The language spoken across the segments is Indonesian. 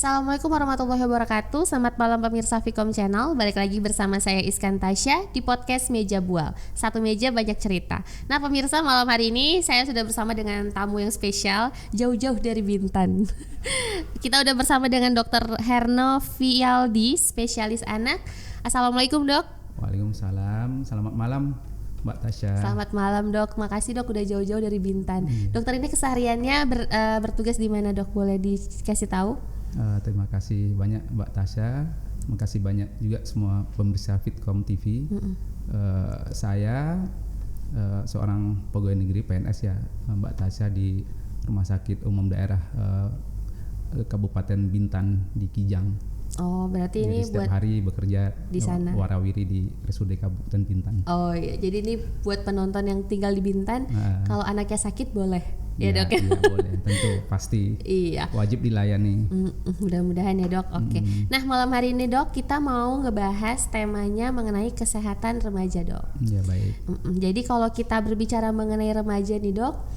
Assalamualaikum warahmatullahi wabarakatuh. Selamat malam pemirsa Vicom Channel. Balik lagi bersama saya Iskan Tasya di podcast Meja Bual. Satu meja banyak cerita. Nah pemirsa, malam hari ini saya sudah bersama dengan tamu yang spesial, jauh-jauh dari Bintan. Kita udah bersama dengan Dr. Herno Fialdi, spesialis anak. Assalamualaikum dok. Waalaikumsalam. Selamat malam Mbak Tasya. Selamat malam dok. Makasih dok udah jauh-jauh dari Bintan. Dokter ini kesehariannya bertugas di mana dok? Boleh dikasih tahu? Terima kasih banyak Mbak Tasya. Terima kasih banyak juga semua pemirsa Fitcom TV. Saya seorang pegawai negeri PNS ya Mbak Tasya di Rumah Sakit Umum Daerah Kabupaten Bintan di Kijang. Oh berarti jadi ini setiap buat hari bekerja di sana. warawiri di RSUD Kabupaten Bintan. Oh iya, jadi ini buat penonton yang tinggal di Bintan, kalau anaknya sakit boleh, ya dok? Iya boleh, tentu pasti. Iya. Wajib dilayani. Mudah-mudahan ya dok. Oke. Nah malam hari ini dok kita mau ngebahas temanya mengenai kesehatan remaja dok. Ya baik. Jadi kalau kita berbicara mengenai remaja nih dok,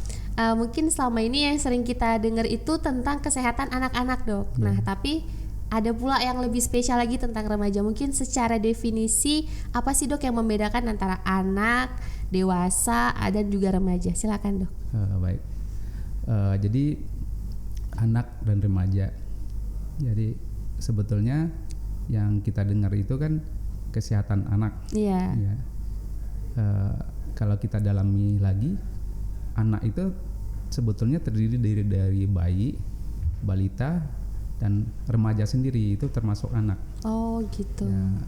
mungkin selama ini yang sering kita dengar itu tentang kesehatan anak-anak dok. Nah tapi ada pula yang lebih spesial lagi tentang remaja. Mungkin secara definisi apa sih dok yang membedakan antara anak, dewasa, dan juga remaja? Silakan dok. Baik. Jadi anak dan remaja. Jadi sebetulnya yang kita dengar itu kan kesehatan anak. Iya. Ya. Kalau kita dalami lagi, anak itu sebetulnya terdiri dari bayi, balita, dan remaja sendiri itu termasuk anak. Oh gitu. Ya,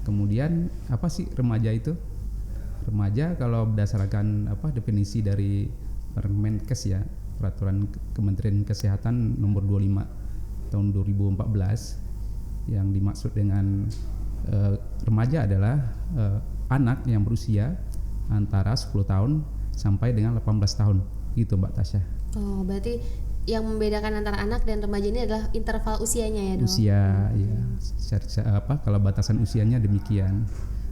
kemudian apa sih remaja itu? Remaja kalau berdasarkan definisi dari Permenkes ya, Peraturan Kementerian Kesehatan nomor 25 tahun 2014, yang dimaksud dengan remaja adalah anak yang berusia antara 10 tahun sampai dengan 18 tahun. Gitu Mbak Tasya. Oh berarti yang membedakan antara anak dan remaja ini adalah interval usianya ya dok? Usia, ya. Kalau batasan usianya demikian.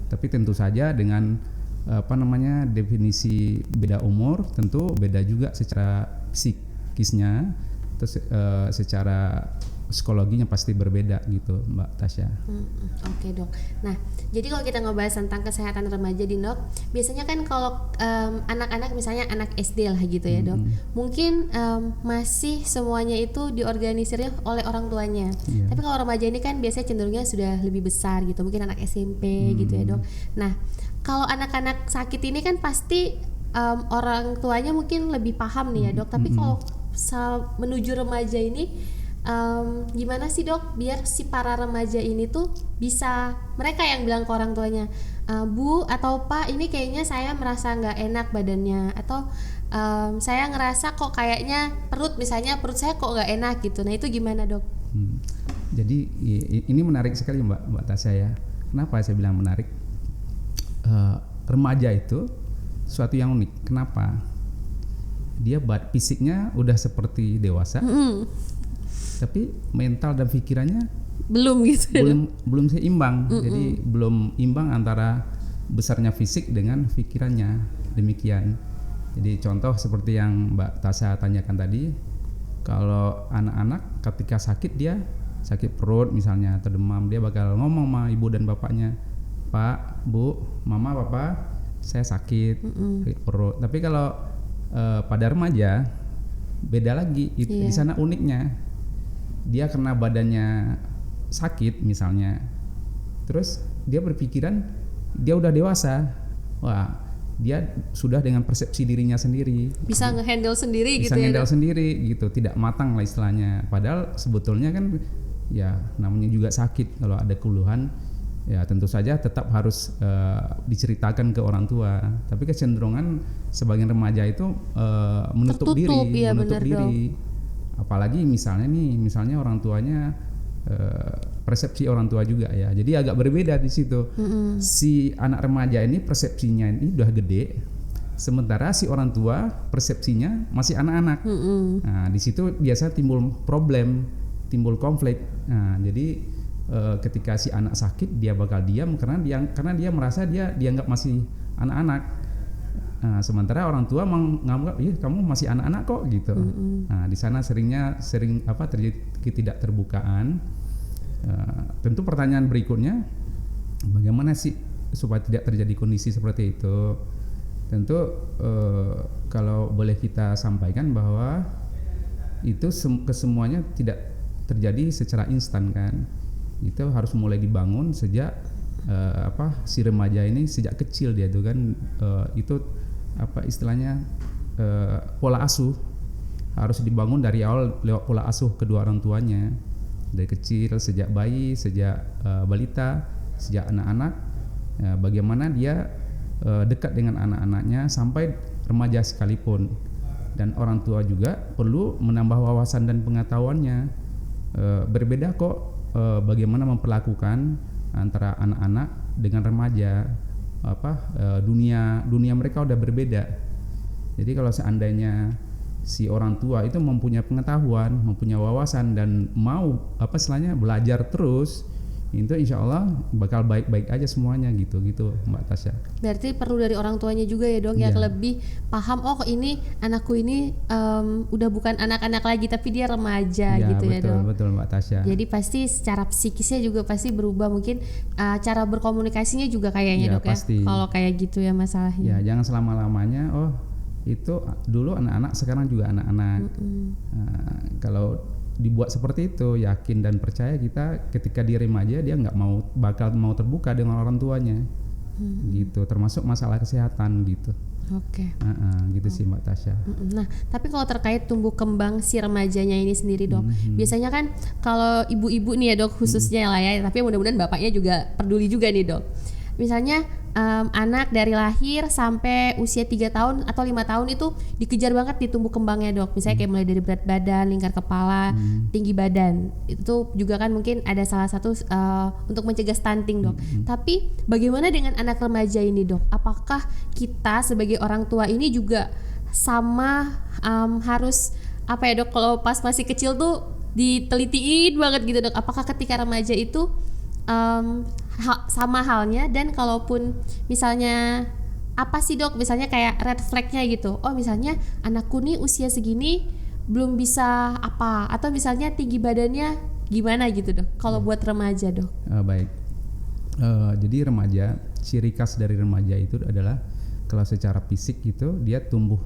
Tapi tentu saja dengan definisi beda umur, tentu beda juga secara psikisnya, terus secara psikologinya pasti berbeda gitu Mbak Tasya. Oke dok. Nah jadi kalau kita ngebahas tentang kesehatan remaja di dok, biasanya kan kalau anak-anak misalnya anak SD lah gitu ya dok, mungkin masih semuanya itu diorganisirnya oleh orang tuanya. Tapi kalau remaja ini kan biasanya cenderungnya sudah lebih besar gitu, mungkin anak SMP gitu ya dok. Nah kalau anak-anak sakit ini kan pasti orang tuanya mungkin lebih paham nih ya dok. Tapi kalau menuju remaja ini gimana sih dok biar si para remaja ini tuh bisa, mereka yang bilang ke orang tuanya, Bu atau Pak ini kayaknya saya merasa nggak enak badannya, atau saya ngerasa kok kayaknya perut saya kok nggak enak gitu. Nah itu gimana dok? Jadi ini menarik sekali Mbak Tasya ya. Kenapa saya bilang menarik? Remaja itu suatu yang unik. Kenapa? Dia fisiknya udah seperti dewasa, tapi mental dan pikirannya belum gitu. Belum seimbang. Jadi belum imbang antara besarnya fisik dengan pikirannya. Demikian. Jadi contoh seperti yang Mbak Tasya tanyakan tadi, kalau anak-anak ketika sakit, dia sakit perut misalnya atau demam, dia bakal ngomong sama ibu dan bapaknya, Pak, Bu, Mama, Papa, saya sakit perut. Tapi kalau pada remaja beda lagi. Di sana uniknya, dia karena badannya sakit misalnya, terus dia berpikiran dia udah dewasa, wah dia sudah dengan persepsi dirinya sendiri, bisa ngehandle sendiri bisa gitu ya, sendiri gitu, tidak matang lah istilahnya. Padahal sebetulnya kan ya namanya juga sakit, kalau ada keluhan ya tentu saja tetap harus diceritakan ke orang tua. Tapi kecenderungan sebagian remaja itu menutup diri. Apalagi misalnya orang tuanya persepsi orang tua juga ya. Jadi agak berbeda di situ. Si anak remaja ini persepsinya ini udah gede, sementara si orang tua persepsinya masih anak-anak. Nah, di situ biasa timbul problem, timbul konflik. Nah, jadi ketika si anak sakit dia bakal diam karena dia merasa dia dianggap masih anak-anak. Nah, sementara orang tua menganggap, iya kamu masih anak-anak kok gitu. Nah, di sana sering terjadi ketidakterbukaan. Tentu pertanyaan berikutnya, bagaimana sih supaya tidak terjadi kondisi seperti itu? Tentu kalau boleh kita sampaikan bahwa itu kesemuanya tidak terjadi secara instan kan. Itu harus mulai dibangun sejak si remaja ini sejak kecil dia tuh kan, itu istilahnya pola asuh harus dibangun dari awal lewat pola asuh kedua orang tuanya dari kecil, sejak bayi, sejak balita, sejak anak-anak, bagaimana dia dekat dengan anak-anaknya sampai remaja sekalipun. Dan orang tua juga perlu menambah wawasan dan pengetahuannya. Berbeda kok bagaimana memperlakukan antara anak-anak dengan remaja. Dunia mereka udah berbeda. Jadi kalau seandainya si orang tua itu mempunyai pengetahuan, mempunyai wawasan dan mau belajar terus, itu insya Allah bakal baik-baik aja semuanya gitu Mbak Tasya. Berarti perlu dari orang tuanya juga ya dong, yang lebih paham, oh ini anakku ini udah bukan anak-anak lagi tapi dia remaja gitu betul, ya dong. Betul Mbak Tasya. Jadi pasti secara psikisnya juga pasti berubah, mungkin cara berkomunikasinya juga kayaknya dok pasti. Kalau kayak gitu ya masalahnya. Ya jangan selama-lamanya itu dulu anak-anak sekarang juga anak-anak. Kalau dibuat seperti itu, yakin dan percaya kita ketika di remaja dia nggak bakal mau terbuka dengan orang tuanya, gitu. Termasuk masalah kesehatan gitu. Oke. Gitu sih Mbak Tasya. Nah, tapi kalau terkait tumbuh kembang si remajanya ini sendiri dok, biasanya kan kalau ibu-ibu nih ya dok khususnya lah ya, tapi mudah-mudahan bapaknya juga peduli juga nih dok. Misalnya anak dari lahir sampai usia 3 tahun atau 5 tahun itu dikejar banget di tumbuh kembangnya dok. Misalnya kayak mulai dari berat badan, lingkar kepala, tinggi badan. Itu juga kan mungkin ada salah satu untuk mencegah stunting dok. Tapi bagaimana dengan anak remaja ini dok? Apakah kita sebagai orang tua ini juga sama harus dok, kalau pas masih kecil tuh ditelitiin banget gitu dok? Apakah ketika remaja itu sama halnya, dan kalaupun misalnya apa sih dok misalnya kayak red flagnya gitu, oh misalnya anakku nih usia segini belum bisa apa, atau misalnya tinggi badannya gimana gitu dok kalau buat remaja dok? Baik, jadi remaja, ciri khas dari remaja itu adalah kalau secara fisik itu dia tumbuh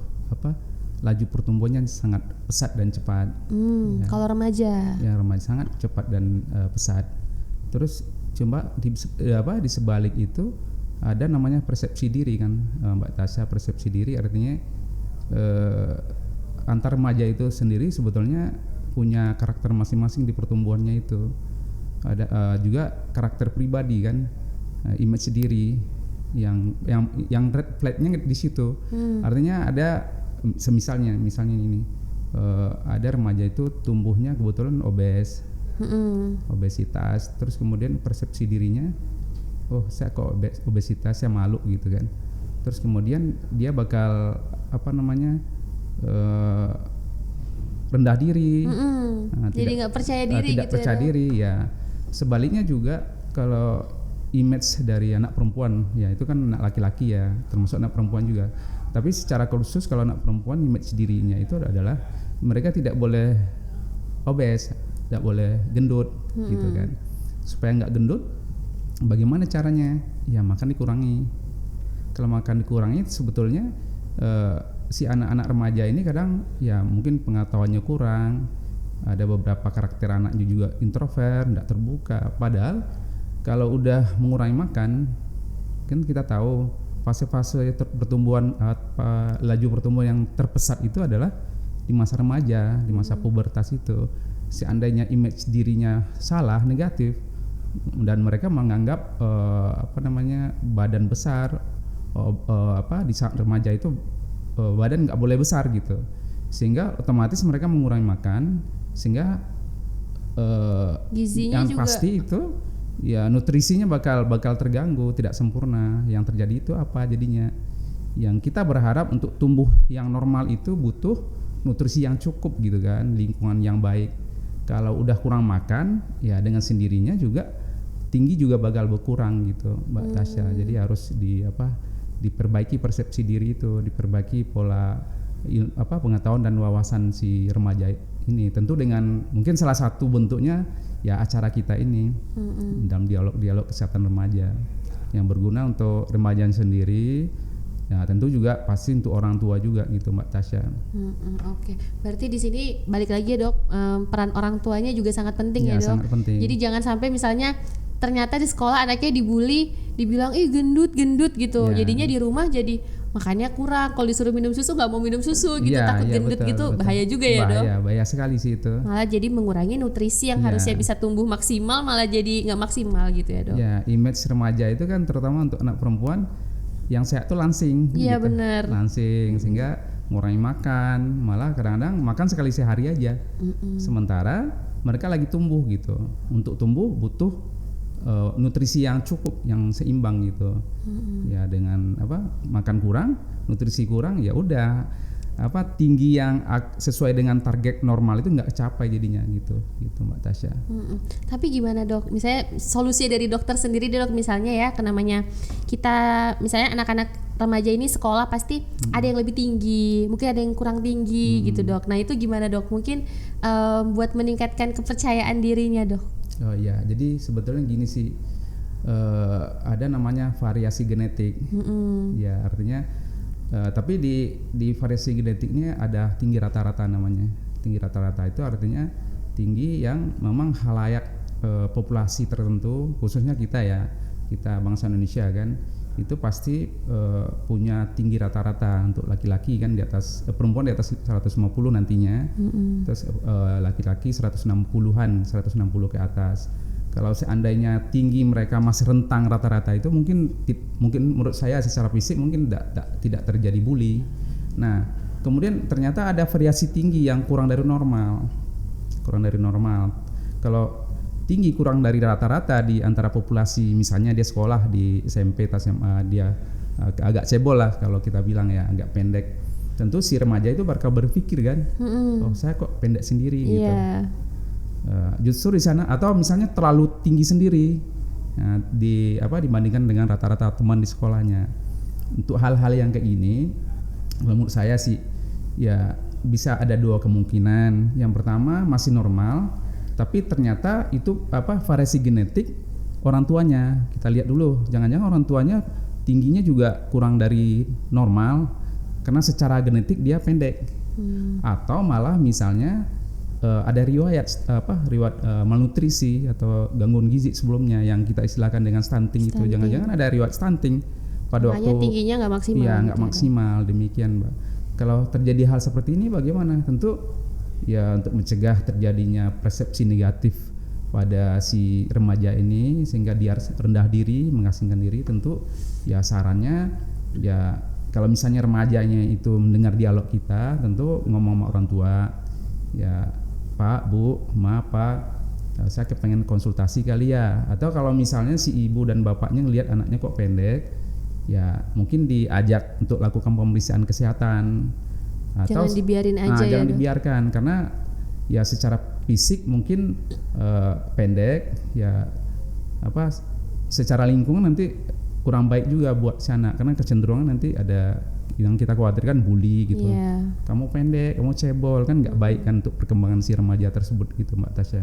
laju pertumbuhannya sangat pesat dan cepat. Ya. Kalau remaja? Ya remaja sangat cepat dan pesat. Terus coba di sebalik itu ada namanya persepsi diri kan Mbak Tasya. Persepsi diri artinya antar remaja itu sendiri sebetulnya punya karakter masing-masing di pertumbuhannya itu. Ada juga karakter pribadi kan, image diri yang red flagnya di situ. Artinya ada misalnya ini ada remaja itu tumbuhnya kebetulan obesitas, terus kemudian persepsi dirinya, saya kok obesitas, saya malu gitu kan. Terus kemudian dia bakal rendah diri, jadi nggak percaya diri, tidak gitu percaya diri ya. Sebaliknya juga kalau image dari anak perempuan ya itu kan anak laki-laki ya, termasuk anak perempuan juga. Tapi secara khusus kalau anak perempuan image dirinya itu adalah mereka tidak boleh obes, tidak boleh gendut gitu kan. Supaya nggak gendut, bagaimana caranya? Ya makan dikurangi. Kalau makan dikurangi sebetulnya si anak-anak remaja ini kadang ya mungkin pengetahuannya kurang, ada beberapa karakter anaknya juga introvert, tidak terbuka. Padahal kalau udah mengurangi makan, kan kita tahu fase-fase pertumbuhan laju pertumbuhan yang terpesat itu adalah di masa remaja, di masa pubertas itu. Seandainya image dirinya salah, negatif, dan mereka menganggap badan besar, di saat remaja itu badan nggak boleh besar gitu, sehingga otomatis mereka mengurangi makan, sehingga gizinya yang juga pasti itu ya nutrisinya bakal terganggu, tidak sempurna. Yang terjadi itu apa jadinya? Yang kita berharap untuk tumbuh yang normal itu butuh nutrisi yang cukup gitu kan, lingkungan yang baik. Kalau udah kurang makan, ya dengan sendirinya juga tinggi juga bakal berkurang gitu, Mbak Tasya. Jadi harus diperbaiki persepsi diri itu, diperbaiki pola pengetahuan dan wawasan si remaja ini. Tentu dengan mungkin salah satu bentuknya ya acara kita ini dalam dialog kesehatan remaja yang berguna untuk remaja sendiri. Ya tentu juga pasti untuk orang tua juga gitu Mbak Tasya. Oke. Berarti di sini balik lagi ya dok, peran orang tuanya juga sangat penting ya dok. Sangat penting. Jadi jangan sampai misalnya ternyata di sekolah anaknya dibully, dibilang gendut gitu. Ya. Jadinya di rumah jadi makannya kurang. Kalau disuruh minum susu nggak mau minum susu gitu, takut gendut betul, gitu. Betul. Bahaya juga ya dok. Bahaya sekali sih itu. Malah jadi mengurangi nutrisi yang harusnya bisa tumbuh maksimal, malah jadi nggak maksimal gitu ya dok. Ya, image remaja itu kan terutama untuk anak perempuan yang sehat tuh langsing. Iya gitu. benar. Langsing sehingga mengurangi makan, malah kadang-kadang makan sekali sehari aja. Sementara mereka lagi tumbuh gitu. Untuk tumbuh butuh nutrisi yang cukup, yang seimbang gitu. Ya dengan makan kurang, nutrisi kurang, ya udah tinggi yang sesuai dengan target normal itu nggak capai jadinya gitu Mbak Tasya. Tapi gimana dok? Misalnya solusi dari dokter sendiri dok, misalnya ya namanya kita misalnya anak-anak remaja ini sekolah pasti ada yang lebih tinggi, mungkin ada yang kurang tinggi gitu dok. Nah itu gimana dok? Mungkin buat meningkatkan kepercayaan dirinya dok. Oh iya, jadi sebetulnya gini sih, ada namanya variasi genetik. Ya artinya tapi di variasi genetiknya ada tinggi rata-rata namanya. Tinggi rata-rata itu artinya tinggi yang memang halayak populasi tertentu, khususnya kita bangsa Indonesia kan, itu pasti punya tinggi rata-rata. Untuk laki-laki kan di atas, perempuan di atas 150 nantinya, terus laki-laki 160-an, 160 ke atas. Kalau seandainya tinggi mereka masih rentang rata-rata itu mungkin menurut saya secara fisik mungkin tidak terjadi bully. Nah, kemudian ternyata ada variasi tinggi yang kurang dari normal. Kalau tinggi kurang dari rata-rata di antara populasi, misalnya dia sekolah di SMP atau SMA, dia agak cebol lah kalau kita bilang ya, agak pendek. Tentu si remaja itu bakal berpikir kan, oh saya kok pendek sendiri gitu. Justru di sana, atau misalnya terlalu tinggi sendiri dibandingkan dengan rata-rata teman di sekolahnya. Untuk hal-hal yang kayak gini, menurut saya sih ya bisa ada dua kemungkinan. Yang pertama masih normal, tapi ternyata itu variasi genetik orang tuanya. Kita lihat dulu, jangan-jangan orang tuanya tingginya juga kurang dari normal karena secara genetik dia pendek. Atau malah misalnya ada riwayat malnutrisi atau gangguan gizi sebelumnya yang kita istilahkan dengan stunting. Itu jangan-jangan ada riwayat stunting pada waktu tingginya nggak maksimal. Iya, nggak maksimal, demikian Mbak. Kalau terjadi hal seperti ini bagaimana? Tentu ya untuk mencegah terjadinya persepsi negatif pada si remaja ini sehingga dia rendah diri, mengasingkan diri, tentu ya sarannya ya kalau misalnya remajanya itu mendengar dialog kita, tentu ngomong sama orang tua, ya Pak, Bu, Ma, Pak, saya kepengen konsultasi kali ya. Atau kalau misalnya si ibu dan bapaknya ngelihat anaknya kok pendek, ya mungkin diajak untuk lakukan pemeriksaan kesehatan. Atau jangan dibiarin aja ya. Jangan dibiarkan, karena ya secara fisik mungkin pendek, ya secara lingkungan nanti kurang baik juga buat si anak, karena kecenderungan nanti ada yang kita khawatirkan bully gitu. Kamu pendek, kamu cebol, kan nggak baik kan untuk perkembangan si remaja tersebut gitu Mbak Tasya.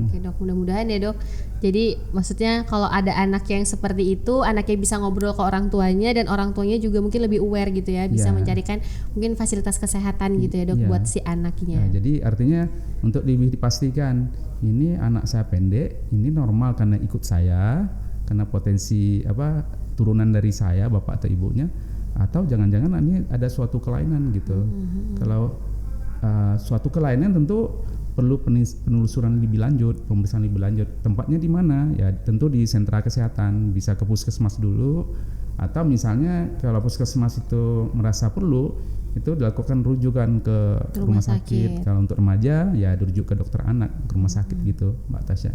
Oke dok, mudah-mudahan ya dok. Jadi maksudnya kalau ada anak yang seperti itu, anaknya bisa ngobrol ke orang tuanya dan orang tuanya juga mungkin lebih aware gitu ya, bisa mencarikan mungkin fasilitas kesehatan gitu ya dok buat si anaknya. Jadi artinya untuk dipastikan ini anak saya pendek, ini normal karena ikut saya, karena potensi turunan dari saya bapak atau ibunya, atau jangan-jangan ini ada suatu kelainan gitu. Kalau suatu kelainan tentu perlu penelusuran lebih lanjut, pemeriksaan lebih lanjut. Tempatnya di mana? Ya tentu di sentra kesehatan, bisa ke puskesmas dulu, atau misalnya kalau puskesmas itu merasa perlu, itu dilakukan rujukan ke rumah sakit. Kalau untuk remaja ya dirujuk ke dokter anak, ke rumah sakit gitu Mbak Tasya.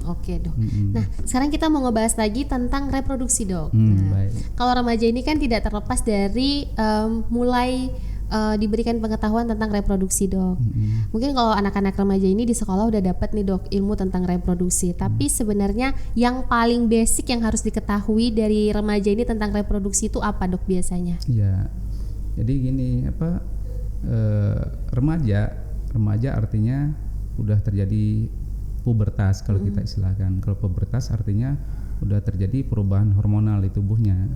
Oke dok. Nah sekarang kita mau ngebahas lagi tentang reproduksi dok. Kalau remaja ini kan tidak terlepas dari mulai diberikan pengetahuan tentang reproduksi, Dok. Mungkin kalau anak-anak remaja ini di sekolah udah dapat nih, Dok, ilmu tentang reproduksi. Tapi sebenarnya yang paling basic yang harus diketahui dari remaja ini tentang reproduksi itu apa, Dok, biasanya? Ya, jadi gini, remaja artinya udah terjadi pubertas kalau kita istilahkan. Kalau pubertas artinya udah terjadi perubahan hormonal di tubuhnya.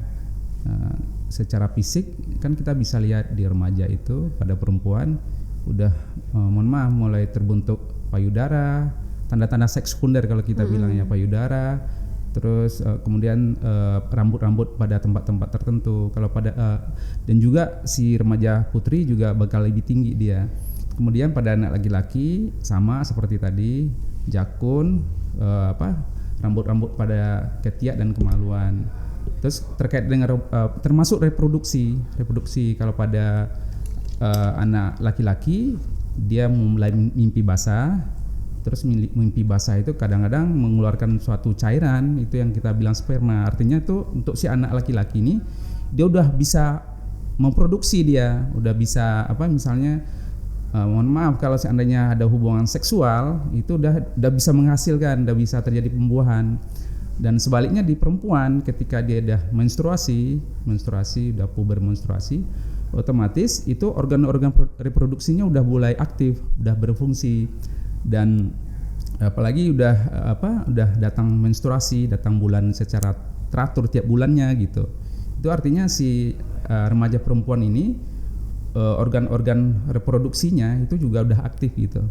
Secara fisik kan kita bisa lihat di remaja itu pada perempuan udah mulai terbentuk payudara, tanda-tanda seks sekunder kalau kita bilang ya, payudara, terus kemudian rambut-rambut pada tempat-tempat tertentu. Kalau dan juga si remaja putri juga bakal lebih tinggi dia. Kemudian pada anak laki-laki sama seperti tadi, jakun, rambut-rambut pada ketiak dan kemaluan. Terus terkait dengan termasuk reproduksi kalau pada anak laki-laki dia mulai mimpi basah. Terus mimpi basah itu kadang-kadang mengeluarkan suatu cairan, itu yang kita bilang sperma. Artinya itu untuk si anak laki-laki ini dia udah bisa memproduksi, dia udah bisa misalnya mohon maaf kalau seandainya ada hubungan seksual itu udah bisa menghasilkan, udah bisa terjadi pembuahan. Dan sebaliknya di perempuan ketika dia udah menstruasi udah puber menstruasi, otomatis itu organ-organ reproduksinya udah mulai aktif, udah berfungsi. Dan apalagi udah datang menstruasi, datang bulan secara teratur tiap bulannya gitu. Itu artinya si remaja perempuan ini organ-organ reproduksinya itu juga udah aktif gitu.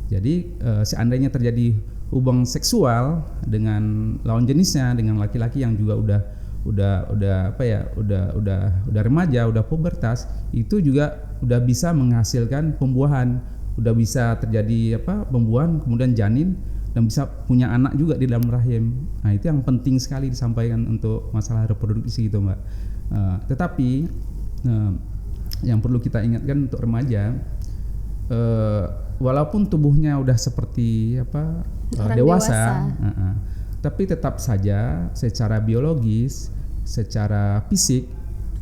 Jadi seandainya terjadi hubungan seksual dengan lawan jenisnya, dengan laki-laki yang juga udah remaja, udah pubertas, itu juga udah bisa menghasilkan pembuahan, udah bisa terjadi pembuahan, kemudian janin, dan bisa punya anak juga di dalam rahim. Nah, itu yang penting sekali disampaikan untuk masalah reproduksi gitu, Mbak. Tetapi yang perlu kita ingatkan untuk remaja, walaupun tubuhnya udah seperti dewasa. Tapi tetap saja secara biologis, secara fisik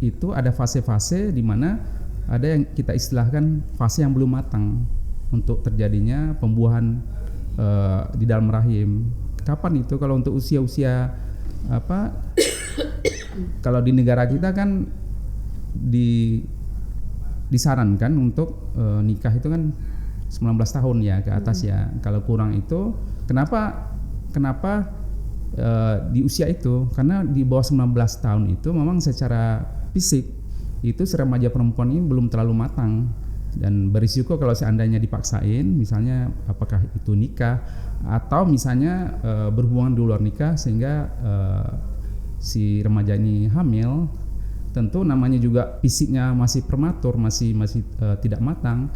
itu ada fase-fase di mana ada yang kita istilahkan fase yang belum matang untuk terjadinya pembuahan di dalam rahim. Kapan itu? Kalau untuk usia-usia kalau di negara kita kan disarankan untuk nikah itu kan 19 tahun ya ke atas ya. Kalau kurang itu kenapa di usia itu? Karena di bawah 19 tahun itu memang secara fisik itu si remaja perempuan ini belum terlalu matang dan berisiko kalau seandainya dipaksain, misalnya apakah itu nikah atau misalnya berhubungan di luar nikah sehingga si remaja ini hamil. Tentu namanya juga fisiknya masih prematur, masih tidak matang,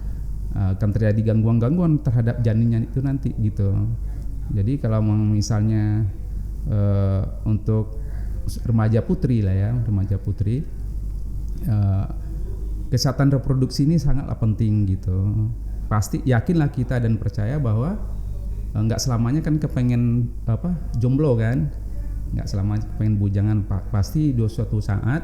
akan terjadi gangguan-gangguan terhadap janinnya itu nanti gitu. Jadi kalau misalnya untuk remaja putri lah ya, kesehatan reproduksi ini sangatlah penting gitu. Pasti yakinlah kita dan percaya bahwa nggak selamanya kan kepengen jomblo kan, nggak selamanya kepengen bujangan, pasti di suatu saat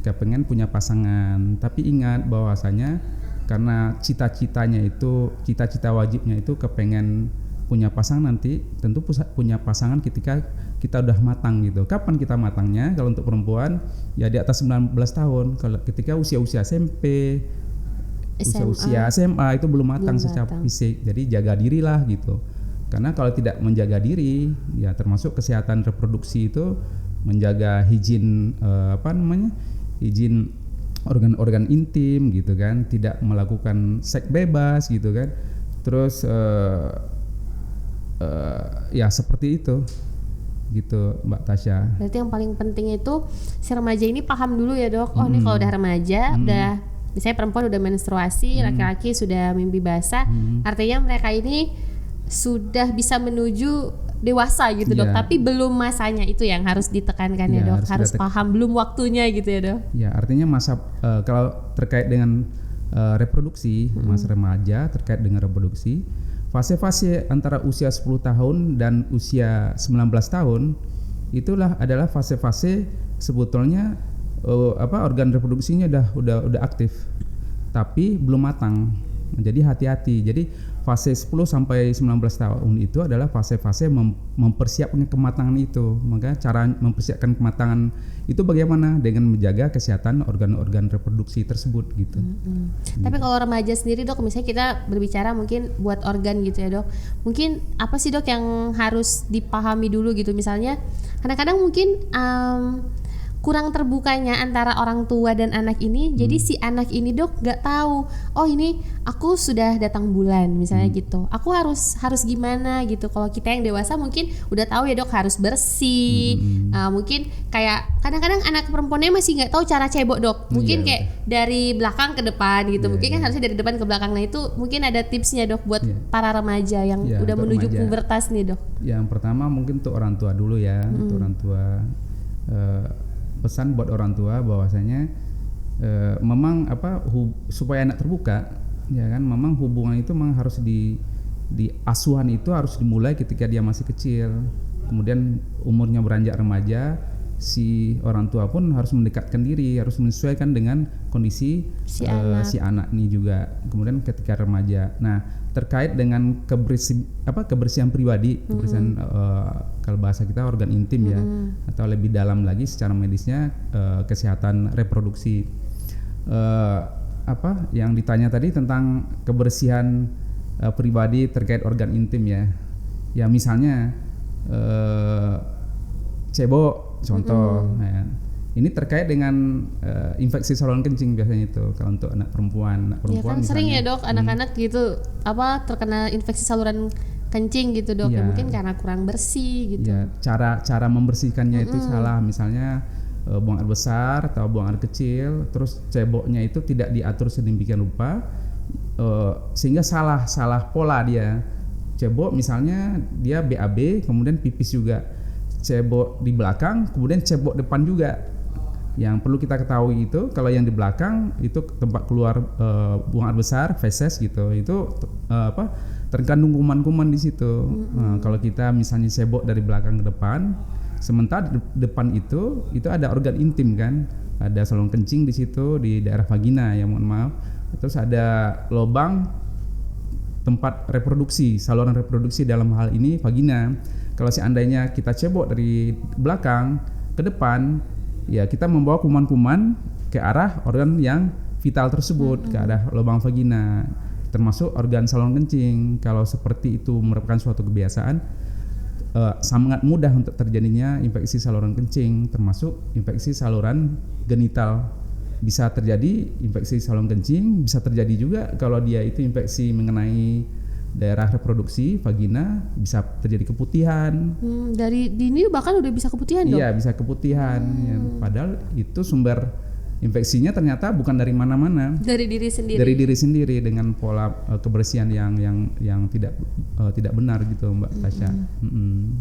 kepengen punya pasangan. Tapi ingat bahwasanya karena cita-citanya itu, cita-cita wajibnya itu kepengen punya pasangan nanti, tentu punya pasangan ketika kita udah matang gitu. Kapan kita matangnya? Kalau untuk perempuan ya di atas 19 tahun. Kalau ketika usia-usia SMP, usia SMA itu belum matang secara fisik. Jadi jaga dirilah gitu. Karena kalau tidak menjaga diri, ya termasuk kesehatan reproduksi itu menjaga higien higien organ-organ intim gitu kan, tidak melakukan seks bebas gitu kan. Terus ya seperti itu gitu Mbak Tasya. Berarti yang paling penting itu si remaja ini paham dulu ya dok. Oh ini kalau udah remaja, udah misalnya perempuan udah menstruasi, laki-laki sudah mimpi basah, artinya mereka ini sudah bisa menuju dewasa gitu dok. Tapi belum masanya, itu yang harus ditekankan ya dok. Harus paham belum waktunya gitu ya dok. Ya artinya masa kalau terkait dengan reproduksi, masa remaja terkait dengan reproduksi, fase-fase antara usia 10 tahun dan usia 19 tahun itulah adalah fase-fase sebetulnya organ reproduksinya udah aktif. tapi belum matang. Jadi hati-hati. Jadi fase 10 sampai 19 tahun itu adalah fase-fase mempersiapkan kematangan itu. Maka cara mempersiapkan kematangan itu bagaimana? Dengan menjaga kesehatan organ-organ reproduksi tersebut gitu. Tapi kalau remaja sendiri dok, misalnya kita berbicara mungkin buat organ gitu ya dok, mungkin apa sih dok yang harus dipahami dulu gitu? Misalnya kadang-kadang mungkin kurang terbukanya antara orang tua dan anak ini, jadi si anak ini dok nggak tahu, oh ini aku sudah datang bulan misalnya gitu, aku harus gimana gitu. Kalau kita yang dewasa mungkin udah tahu ya dok, harus bersih. Mungkin kayak kadang-kadang anak perempuannya masih nggak tahu cara cebok dok, mungkin kayak dari belakang ke depan gitu, mungkin kan harusnya dari depan ke belakang. Nah itu mungkin ada tipsnya dok buat para remaja yang udah menuju pubertas nih dok. Yang pertama mungkin untuk orang tua dulu ya, untuk orang tua. Pesan buat orang tua bahwasanya memang supaya anak terbuka ya kan, memang hubungan itu memang harus di asuhan itu harus dimulai ketika dia masih kecil. Kemudian umurnya beranjak remaja, si orang tua pun harus mendekatkan diri, harus menyesuaikan dengan kondisi si anak ini juga. Kemudian ketika remaja, nah terkait dengan kebersihan pribadi, kebersihan kalau bahasa kita organ intim ya, atau lebih dalam lagi secara medisnya kesehatan reproduksi. Yang ditanya tadi tentang kebersihan pribadi terkait organ intim ya misalnya cebok contoh. Ya. Ini terkait dengan infeksi saluran kencing biasanya itu kalau untuk anak perempuan ya kan misalnya, sering ya dok anak-anak gitu terkena infeksi saluran kencing gitu dok, ya mungkin karena kurang bersih gitu. Ya, cara membersihkannya itu salah, misalnya buang air besar atau buang air kecil, terus ceboknya itu tidak diatur sedemikian rupa sehingga salah pola dia. Cebok misalnya dia BAB, kemudian pipis juga. Cebok di belakang, kemudian cebok depan juga. Yang perlu kita ketahui itu kalau yang di belakang itu tempat keluar buang air besar, feses gitu, itu terkandung kuman-kuman di situ. Kalau kita misalnya cebok dari belakang ke depan, sementara di depan itu ada organ intim kan, ada saluran kencing di situ di daerah vagina ya, mohon maaf. Terus ada lubang tempat reproduksi, saluran reproduksi dalam hal ini vagina. Kalau seandainya kita cebok dari belakang ke depan, ya kita membawa kuman-kuman ke arah organ yang vital tersebut, ke arah lubang vagina, termasuk organ saluran kencing. Kalau seperti itu merupakan suatu kebiasaan, sangat mudah untuk terjadinya infeksi saluran kencing, termasuk infeksi saluran genital. Bisa terjadi infeksi saluran kencing, bisa terjadi juga kalau dia itu infeksi mengenai daerah reproduksi vagina, bisa terjadi keputihan. Dari dini bahkan udah bisa keputihan dong? Iya, bisa keputihan. Ya, padahal itu sumber infeksinya ternyata bukan dari mana-mana. Dari diri sendiri. Dari diri sendiri dengan pola kebersihan yang tidak benar gitu, Mbak Tasya.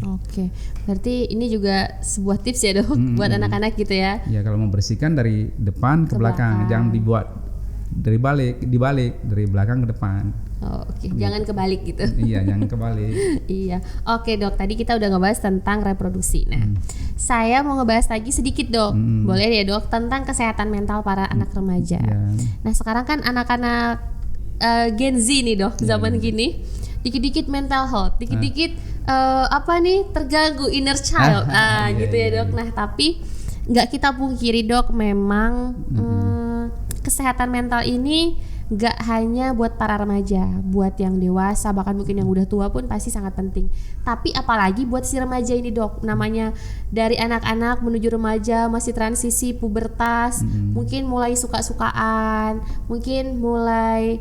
Oke, berarti ini juga sebuah tips ya dok buat anak-anak gitu ya? Ya, kalau membersihkan dari depan ke belakang, jangan dibuat dari belakang ke depan. Oke. Jangan kebalik gitu. Iya, jangan kebalik. Iya. Oke dok, tadi kita udah ngebahas tentang reproduksi. Nah, saya mau ngebahas lagi sedikit dok, boleh ya dok, tentang kesehatan mental para anak remaja. Nah, sekarang kan anak-anak Gen Z nih dok, zaman gini, dikit-dikit mental health, dikit-dikit terganggu inner child, gitu ya dok. Nah, tapi nggak kita pungkiri dok, memang kesehatan mental ini gak hanya buat para remaja, buat yang dewasa, bahkan mungkin yang udah tua pun pasti sangat penting. Tapi apalagi buat si remaja ini dok, namanya dari anak-anak menuju remaja, masih transisi pubertas, mungkin mulai suka-sukaan, mungkin mulai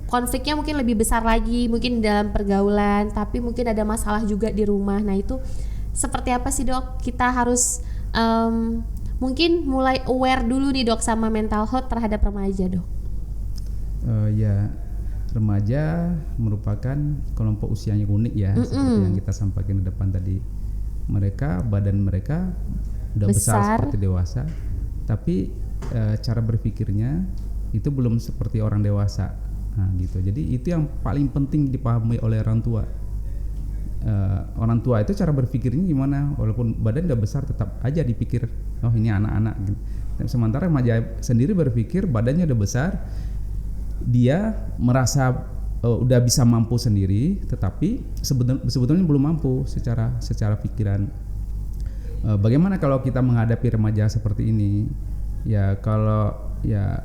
konfliknya mungkin lebih besar lagi, mungkin dalam pergaulan, tapi mungkin ada masalah juga di rumah. Nah itu seperti apa sih dok? Kita harus mungkin mulai aware dulu nih dok sama mental health terhadap remaja dok. Ya, remaja merupakan kelompok usianya unik ya, seperti yang kita sampaikan di depan tadi. Badan mereka udah besar seperti dewasa, tapi cara berpikirnya itu belum seperti orang dewasa. Nah, gitu. Jadi itu yang paling penting dipahami oleh orang tua. Orang tua itu cara berpikirnya gimana, walaupun badan udah besar tetap aja dipikir oh ini anak-anak gitu. Sementara remaja sendiri berpikir badannya udah besar, dia merasa udah bisa mampu sendiri, tetapi sebetulnya belum mampu secara pikiran. Bagaimana kalau kita menghadapi remaja seperti ini? Ya kalau ya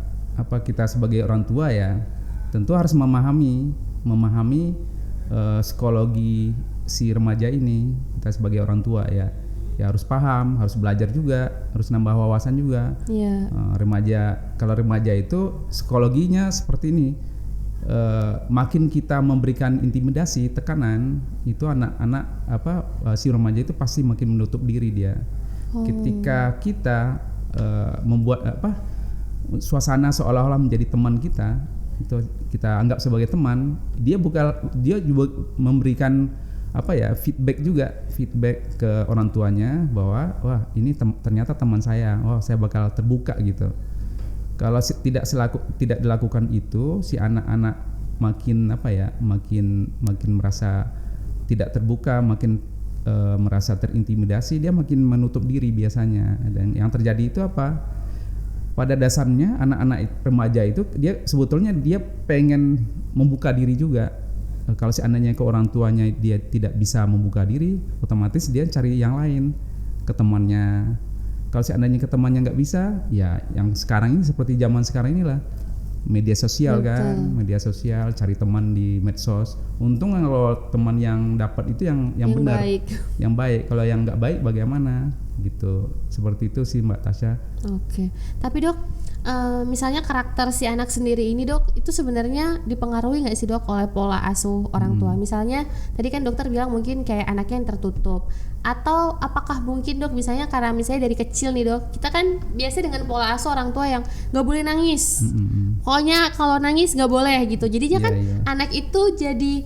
kita sebagai orang tua ya tentu harus memahami psikologi si remaja ini. Kita sebagai orang tua ya harus paham, harus belajar juga, harus nambah wawasan juga. Kalau remaja itu psikologinya seperti ini. Makin kita memberikan intimidasi, tekanan, itu anak-anak si remaja itu pasti makin menutup diri dia. Ketika kita membuat suasana seolah-olah menjadi teman kita, itu kita anggap sebagai teman, dia juga memberikan feedback ke orang tuanya bahwa wah ini ternyata teman saya, saya bakal terbuka gitu. Kalau tidak dilakukan itu, si anak-anak makin merasa tidak terbuka, makin merasa terintimidasi, dia makin menutup diri biasanya. Dan yang terjadi itu apa? Pada dasarnya anak-anak remaja itu sebetulnya dia pengen membuka diri juga. Kalau seandainya ke orang tuanya dia tidak bisa membuka diri, otomatis dia cari yang lain, ke temannya. Kalau seandainya ke temannya nggak bisa, ya yang sekarang ini seperti zaman sekarang inilah, media sosial. Betul. Kan, media sosial, cari teman di medsos. Untung kalau teman yang dapat itu yang benar, yang baik. Kalau yang nggak baik bagaimana? Gitu. Seperti itu sih Mbak Tasya. Oke. Tapi Dok, misalnya karakter si anak sendiri ini Dok, itu sebenarnya dipengaruhi nggak sih Dok oleh pola asuh orang tua? Misalnya tadi kan dokter bilang mungkin kayak anaknya yang tertutup, atau apakah mungkin Dok misalnya karena misalnya dari kecil nih Dok, kita kan biasa dengan pola asuh orang tua yang nggak boleh nangis, pokoknya kalau nangis nggak boleh gitu, jadinya kan anak itu jadi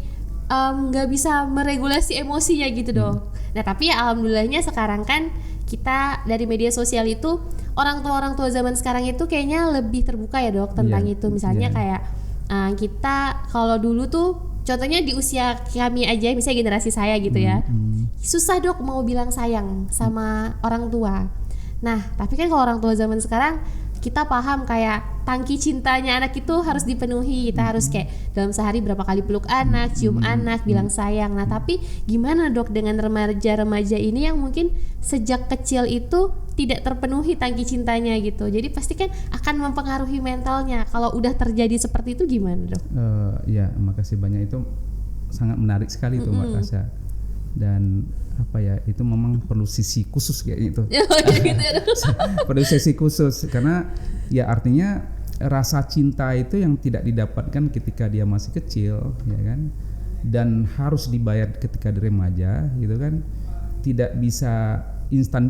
nggak bisa meregulasi emosinya gitu Dok. Nah tapi ya alhamdulillahnya sekarang kan kita dari media sosial itu orang tua zaman sekarang itu kayaknya lebih terbuka ya Dok tentang itu. Misalnya kayak kita kalau dulu tuh contohnya di usia kami aja, misalnya generasi saya gitu ya, susah Dok mau bilang sayang sama orang tua. Nah tapi kan kalau orang tua zaman sekarang kita paham kayak tangki cintanya anak itu harus dipenuhi. Kita harus kayak dalam sehari berapa kali peluk anak, cium anak, bilang sayang. Nah tapi gimana Dok dengan remaja-remaja ini yang mungkin sejak kecil itu tidak terpenuhi tangki cintanya gitu. Jadi pasti kan akan mempengaruhi mentalnya. Kalau udah terjadi seperti itu gimana Dok? Ya makasih banyak, itu sangat menarik sekali tuh Mbak Tasya. Dan itu memang perlu sisi khusus kayak gitu. Perlu sisi khusus karena ya artinya rasa cinta itu yang tidak didapatkan ketika dia masih kecil, ya kan, dan harus dibayar ketika dia remaja gitu kan, tidak bisa instan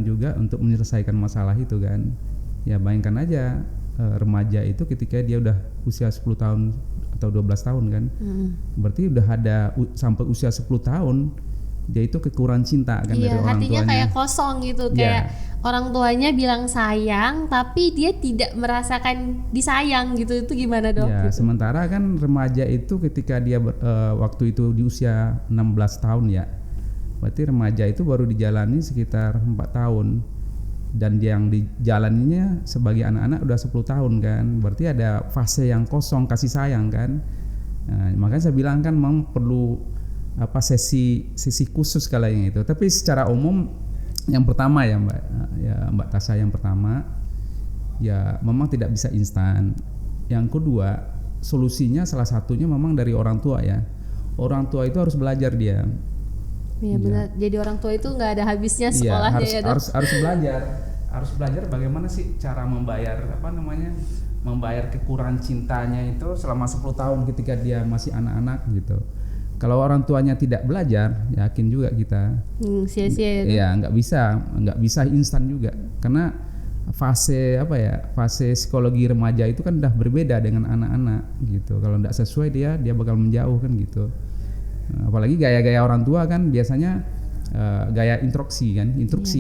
juga untuk menyelesaikan masalah itu kan. Ya bayangkan aja remaja itu ketika dia udah usia 10 tahun atau 12 tahun kan, berarti udah ada sampai usia 10 tahun dia itu kekurangan cinta kan dari orang tuanya. Hatinya kayak kosong gitu, kayak orang tuanya bilang sayang tapi dia tidak merasakan disayang gitu. Itu gimana Dok? Gitu. Sementara kan remaja itu ketika dia waktu itu di usia 16 tahun ya, berarti remaja itu baru dijalani sekitar 4 tahun. Dan yang dijalaninya sebagai anak-anak udah 10 tahun kan, berarti ada fase yang kosong kasih sayang kan. Nah, makanya saya bilang kan memang perlu sesi khusus kalau yang itu. Tapi secara umum yang pertama ya Mbak Tasya, yang pertama ya memang tidak bisa instan. Yang kedua solusinya salah satunya memang dari orang tua ya. Orang tua itu harus belajar dia. Iya benar. Jadi orang tua itu nggak ada habisnya sekolahnya ya Dok. Harus belajar bagaimana sih cara membayar kekurangan cintanya itu selama 10 tahun ketika dia masih anak-anak gitu. Kalau orang tuanya tidak belajar, yakin juga kita sia-sia ya. Nggak bisa instan juga karena fase psikologi remaja itu kan udah berbeda dengan anak-anak gitu. Kalau nggak sesuai dia bakal menjauh kan gitu. Apalagi gaya-gaya orang tua kan biasanya gaya instruksi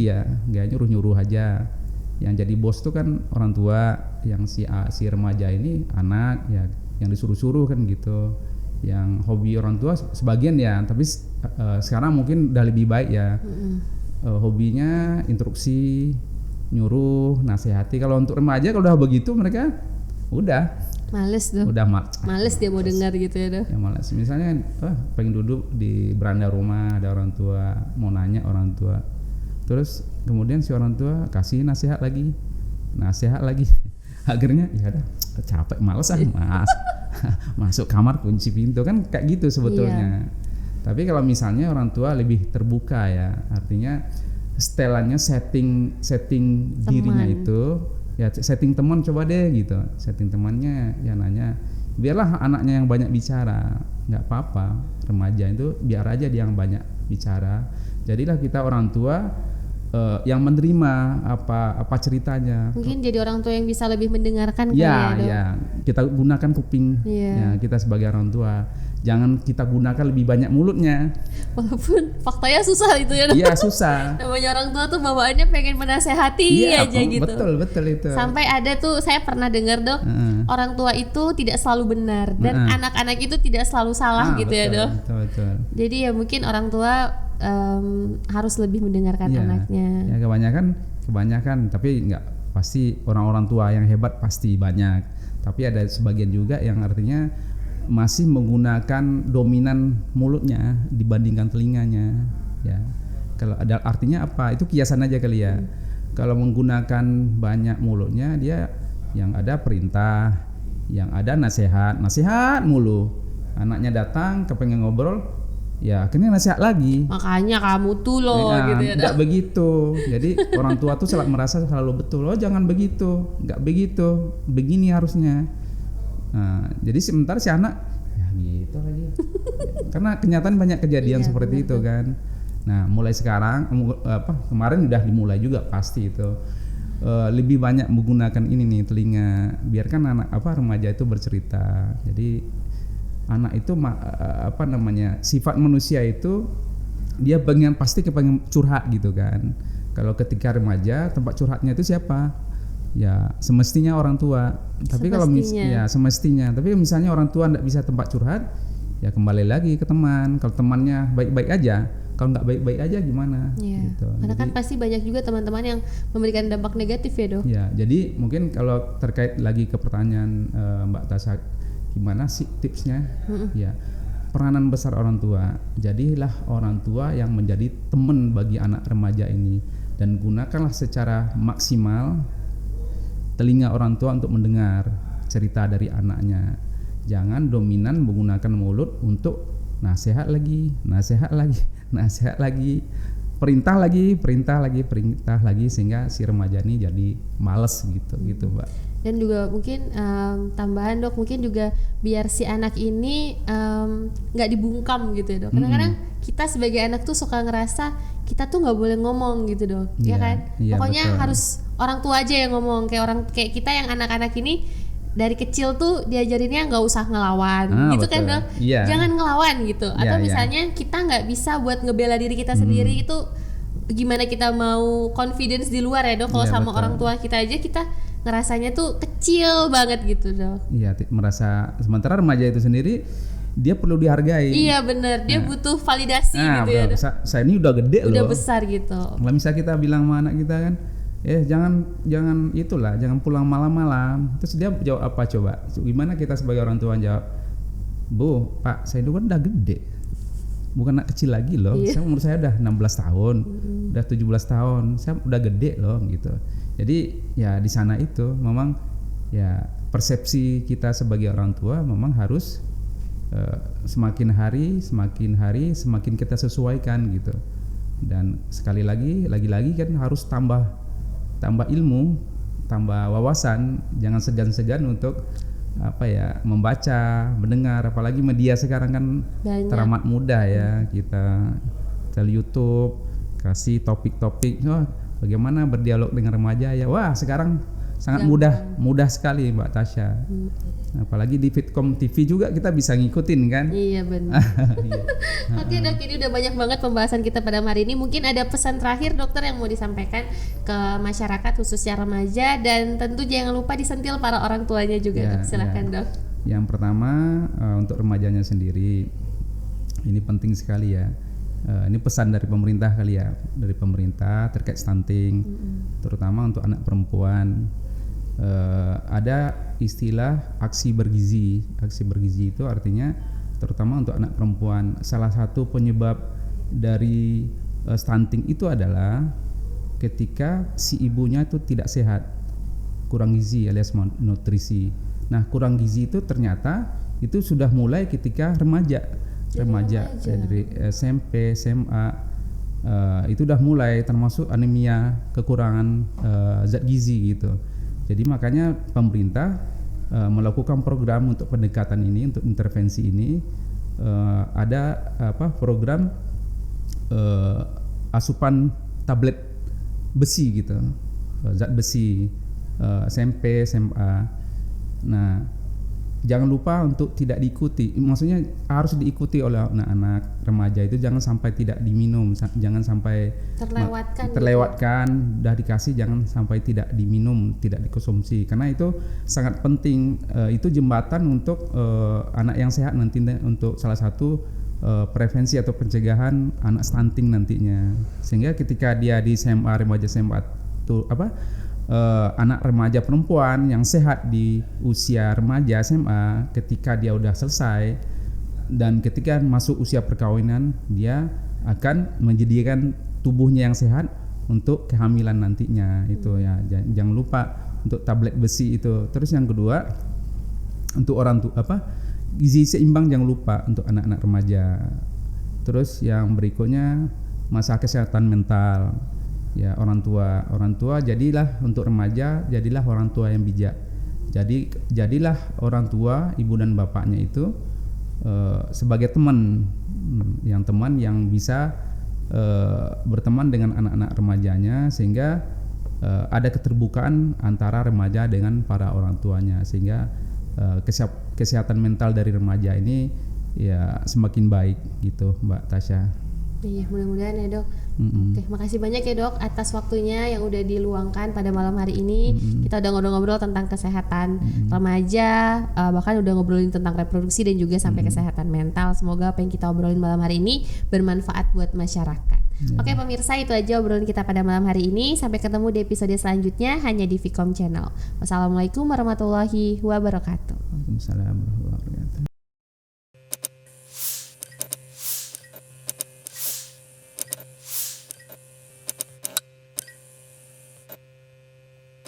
ya, gaya nyuruh aja. Yang jadi bos tuh kan orang tua, yang si remaja ini anak ya, yang disuruh-suruh kan gitu. Yang hobi orang tua sebagian ya, tapi sekarang mungkin udah lebih baik ya. hobinya instruksi, nyuruh, nasihati. Kalau untuk remaja kalau udah begitu mereka udah Males tuh. udah Males dia mau dengar gitu ya dok. ya malas. Misalnya pengen duduk di beranda rumah ada orang tua, mau nanya orang tua. Terus kemudian si orang tua kasih nasihat lagi. Akhirnya ya udah capek, males masuk kamar kunci pintu kan kayak gitu sebetulnya. Tapi kalau misalnya orang tua lebih terbuka ya, artinya setelannya setting dirinya itu ya, setting teman coba deh gitu, setting temannya ya nanya, biarlah anaknya yang banyak bicara, nggak apa-apa, remaja itu biar aja dia yang banyak bicara. Jadilah kita orang tua yang menerima apa ceritanya. Mungkin jadi orang tua yang bisa lebih mendengarkan ya, dok. Ya kita gunakan kuping ya, kita sebagai orang tua. Jangan kita gunakan lebih banyak mulutnya. Walaupun faktanya susah itu ya dok. Iya susah. Namanya orang tua tuh bawaannya pengen menasehati aja gitu. Betul itu. Sampai ada tuh saya pernah dengar dok, orang tua itu tidak selalu benar dan anak-anak itu tidak selalu salah gitu ya dok. Betul. Jadi ya mungkin orang tua harus lebih mendengarkan anaknya. Ya kebanyakan, tapi nggak pasti orang-orang tua yang hebat pasti banyak. Tapi ada sebagian juga yang artinya masih menggunakan dominan mulutnya dibandingkan telinganya. Ya, kalau ada artinya apa? Itu kiasan aja kali ya. Kalau menggunakan banyak mulutnya, dia yang ada perintah, yang ada nasihat mulu. Anaknya datang kepengen ngobrol, ya akhirnya nasihat lagi. Makanya kamu tuh loh gitu ya. Enggak begitu. Jadi orang tua tuh merasa selalu betul. Oh jangan begitu, enggak begitu, begini harusnya. Nah, jadi sementara si anak ya gitu lagi. Karena kenyataan banyak kejadian seperti itu kan. Nah, mulai sekarang kemarin udah dimulai juga pasti itu. Lebih banyak menggunakan ini nih telinga. Biarkan anak remaja itu bercerita. Jadi anak itu sifat manusia itu dia pasti kepengen curhat gitu kan. Kalau ketika remaja tempat curhatnya itu siapa? Ya semestinya orang tua. Tapi kalau semestinya. Tapi misalnya orang tua tidak bisa tempat curhat, ya kembali lagi ke teman. Kalau temannya baik-baik aja, kalau nggak baik-baik aja gimana? Gitu. Karena kan pasti banyak juga teman-teman yang memberikan dampak negatif ya dok. Ya, jadi mungkin kalau terkait lagi ke pertanyaan Mbak Tasha, gimana sih tipsnya? Ya, peranan besar orang tua. Jadilah orang tua yang menjadi teman bagi anak remaja ini dan gunakanlah secara maksimal telinga orang tua untuk mendengar cerita dari anaknya. Jangan dominan menggunakan mulut untuk nasihat lagi, perintah lagi sehingga si remaja ini jadi males gitu Mbak. Dan juga mungkin tambahan dok, mungkin juga biar si anak ini nggak dibungkam gitu ya dok. Kadang-kadang kita sebagai anak tuh suka ngerasa kita tuh nggak boleh ngomong gitu dok, ya kan? Pokoknya betul. Harus orang tua aja yang ngomong, kayak kita yang anak-anak ini dari kecil tuh diajarinnya nggak usah ngelawan, gitu betul. Kan dok? Jangan ngelawan gitu. Atau misalnya kita nggak bisa buat ngebela diri kita sendiri, itu gimana kita mau confidence di luar ya dok? Kalau sama betul. Orang tua kita aja kita ngerasanya tuh kecil banget gitu dok. Iya, merasa sementara remaja itu sendiri dia perlu dihargai. Iya benar, dia butuh validasi gitu ya. Saya ini udah gede udah loh. Besar gitu. Kalau misalnya kita bilang sama anak kita kan, jangan pulang malam-malam. Terus dia jawab apa coba? Gimana kita sebagai orang tua jawab? Bu, Pak, saya itu kan udah gede. Bukan anak kecil lagi loh. Umur saya udah 16 tahun, udah 17 tahun. Saya udah gede loh gitu. Jadi ya di sana itu memang ya persepsi kita sebagai orang tua memang harus semakin hari semakin kita sesuaikan gitu. Dan sekali lagi kan harus tambah ilmu, tambah wawasan, jangan segan-segan untuk membaca, mendengar, apalagi media sekarang kan banyak. Teramat mudah ya, kita YouTube kasih topik-topik bagaimana berdialog dengan remaja ya. Wah, sekarang sangat mudah sekali Mbak Tasha. Apalagi di Fitcom TV juga kita bisa ngikutin kan. Iya benar. Oke dok, ini udah banyak banget pembahasan kita pada hari ini. Mungkin ada pesan terakhir dokter yang mau disampaikan ke masyarakat khususnya remaja, dan tentu jangan lupa disentil para orang tuanya juga dok. Silakan dok. Yang pertama untuk remajanya sendiri ini penting sekali ya. Ini pesan dari pemerintah kali ya, dari pemerintah terkait stunting, terutama untuk anak perempuan. Ada istilah aksi bergizi. Aksi bergizi itu artinya terutama untuk anak perempuan. Salah satu penyebab dari stunting itu adalah ketika si ibunya itu tidak sehat, kurang gizi alias malnutrisi. Nah, kurang gizi itu ternyata itu sudah mulai ketika remaja dari SMP, SMA. Itu udah mulai termasuk anemia, kekurangan zat gizi gitu. Jadi makanya pemerintah melakukan program untuk pendekatan ini, untuk intervensi ini. Ada program asupan tablet besi gitu, zat besi, SMP, SMA. Nah, jangan lupa untuk tidak diikuti, maksudnya harus diikuti oleh anak-anak remaja itu, jangan sampai tidak diminum, jangan sampai terlewatkan gitu. Udah dikasih jangan sampai tidak diminum, tidak dikonsumsi, karena itu sangat penting. Itu jembatan untuk anak yang sehat nanti, untuk salah satu prevensi atau pencegahan anak stunting nantinya, sehingga ketika dia di SMA, remaja SMA tuh anak remaja perempuan yang sehat di usia remaja SMA, ketika dia udah selesai dan ketika masuk usia perkawinan, dia akan menjadikan tubuhnya yang sehat untuk kehamilan nantinya. Itu ya, jangan lupa untuk tablet besi itu. Terus yang kedua, untuk orang tua gizi seimbang jangan lupa untuk anak-anak remaja. Terus yang berikutnya masalah kesehatan mental. Ya, orang tua jadilah untuk remaja, jadilah orang tua yang bijak. Jadilah orang tua, ibu dan bapaknya itu sebagai teman yang bisa berteman dengan anak-anak remajanya, sehingga ada keterbukaan antara remaja dengan para orang tuanya, sehingga kesehatan mental dari remaja ini ya semakin baik gitu, Mbak Tasya. Iya, mudah-mudahan ya dok. Oke, makasih banyak ya dok atas waktunya yang udah diluangkan pada malam hari ini. Kita udah ngobrol-ngobrol tentang kesehatan remaja, bahkan udah ngobrolin tentang reproduksi dan juga sampai kesehatan mental. Semoga apa yang kita obrolin malam hari ini bermanfaat buat masyarakat. Oke pemirsa, itu aja obrolan kita pada malam hari ini. Sampai ketemu di episode selanjutnya hanya di Vicom Channel. Wassalamualaikum warahmatullahi wabarakatuh. Waalaikumsalam warahmatullahi wabarakatuh.